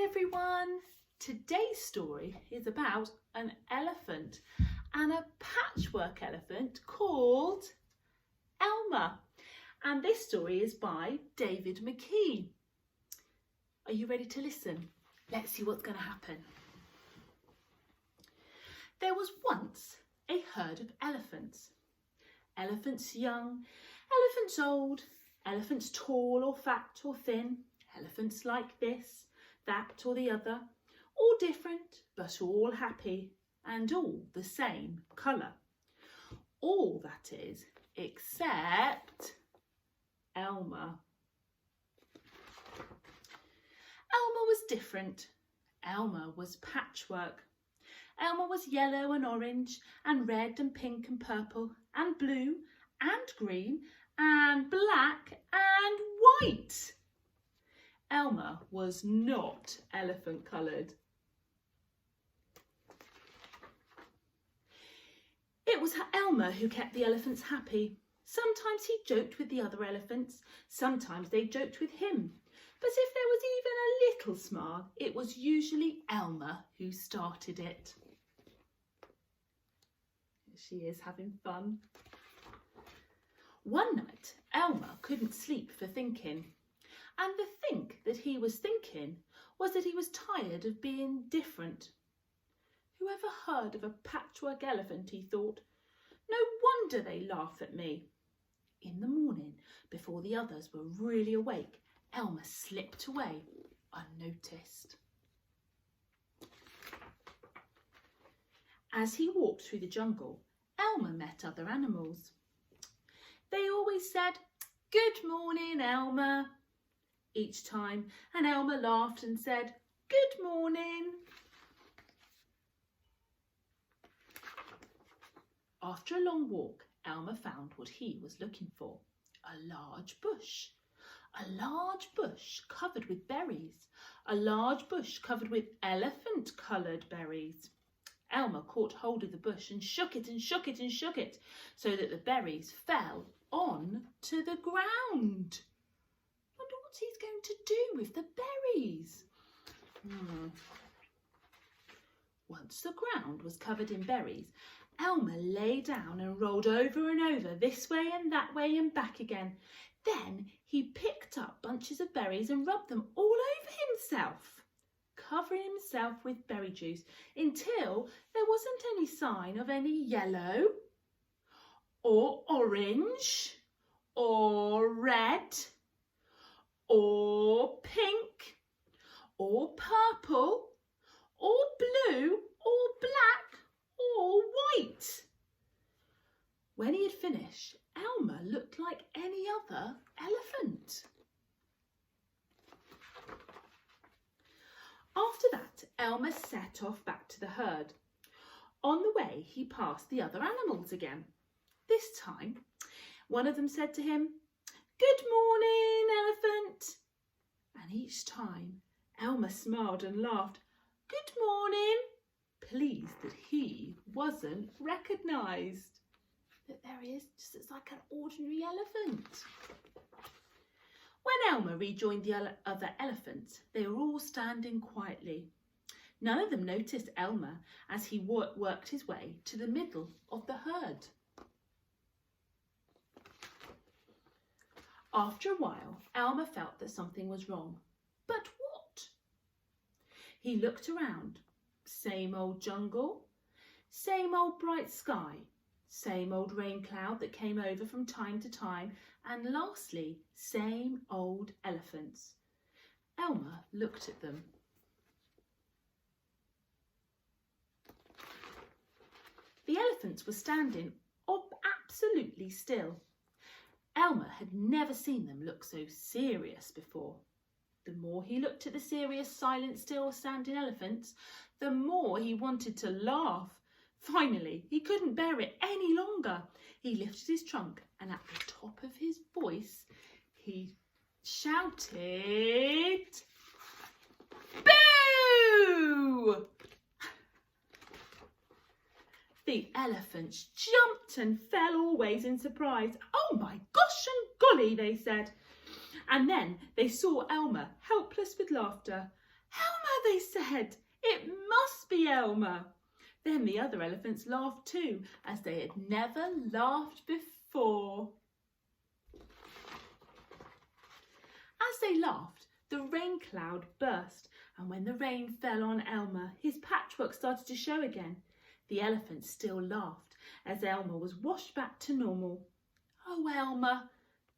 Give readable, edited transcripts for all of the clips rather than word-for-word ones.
everyone! Today's story is about an elephant and a patchwork elephant called Elmer. And this story is by David McKee. Are you ready to listen? Let's see what's going to happen. There was once a herd of elephants. Elephants young, elephants old, elephants tall or fat or thin, elephants like this, that or the other, all different but all happy and all the same colour. All that is, except Elmer. Elmer was different. Elmer was patchwork. Elmer was yellow and orange and red and pink and purple and blue and green and black and white. Elmer was not elephant coloured. It was Elmer who kept the elephants happy. Sometimes he joked with the other elephants, sometimes they joked with him. But if there was even a little smile, it was usually Elmer who started it. She is having fun. One night, Elmer couldn't sleep for thinking. And the think that he was thinking was that he was tired of being different. Who ever heard of a patchwork elephant, he thought. No wonder they laugh at me. In the morning, before the others were really awake, Elmer slipped away unnoticed. As he walked through the jungle, Elmer met other animals. They always said, "Good morning, Elmer," each time, and Elmer laughed and said, "Good morning." After a long walk, Elmer found what he was looking for, a large bush. A large bush covered with berries, a large bush covered with elephant-coloured berries. Elmer caught hold of the bush and shook it and shook it and shook it so that the berries fell on to the ground. Wonder what he's going to do with the berries. Once the ground was covered in berries, Elmer lay down and rolled over and over, this way and that way and back again. Then he picked up bunches of berries and rubbed them all over himself, covering himself with berry juice until there wasn't any sign of any yellow or orange or red or pink or purple or blue or black or white. When he had finished, Elmer looked like any other elephant. After that, Elmer set off back to the herd. On the way, he passed the other animals again. This time, one of them said to him, "Good morning, elephant." And each time, Elmer smiled and laughed, "Good morning," pleased that he wasn't recognised. But there he is, just looks like an ordinary elephant. When Elmer rejoined the other elephants, they were all standing quietly. None of them noticed Elmer as he worked his way to the middle of the herd. After a while, Elmer felt that something was wrong. But what? He looked around. Same old jungle, same old bright sky, same old rain cloud that came over from time to time, and lastly, same old elephants. Elmer looked at them. The elephants were standing absolutely still. Elmer had never seen them look so serious before. The more he looked at the serious, silent, still standing elephants, the more he wanted to laugh. Finally, he couldn't bear it any longer. He lifted his trunk and at the top of his voice, he shouted, "Boo!" The elephants jumped and fell always in surprise. "Oh my gosh and golly," they said. And then they saw Elmer, helpless with laughter, "Elmer," they said. "It must be Elmer." Then the other elephants laughed too, as they had never laughed before. As they laughed, the rain cloud burst, and when the rain fell on Elmer, his patchwork started to show again. The elephants still laughed as Elmer was washed back to normal. "Oh, Elmer,"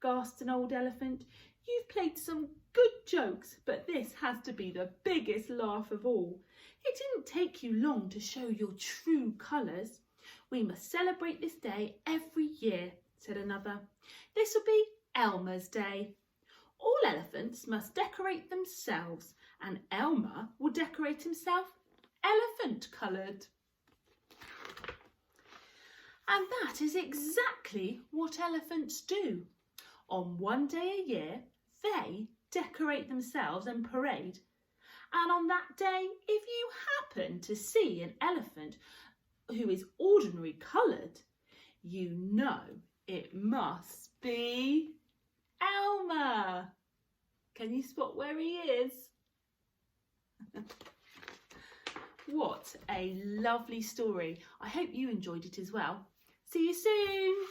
gasped an old elephant, "you've played some good jokes, but this has to be the biggest laugh of all. It didn't take you long to show your true colours." "We must celebrate this day every year," said another. "This will be Elmer's Day. All elephants must decorate themselves, and Elmer will decorate himself elephant-coloured." And that is exactly what elephants do. On one day a year, they decorate themselves and parade. And on that day, if you happen to see an elephant who is ordinary coloured, you know it must be Elmer. Can you spot where he is? What a lovely story. I hope you enjoyed it as well. See you soon.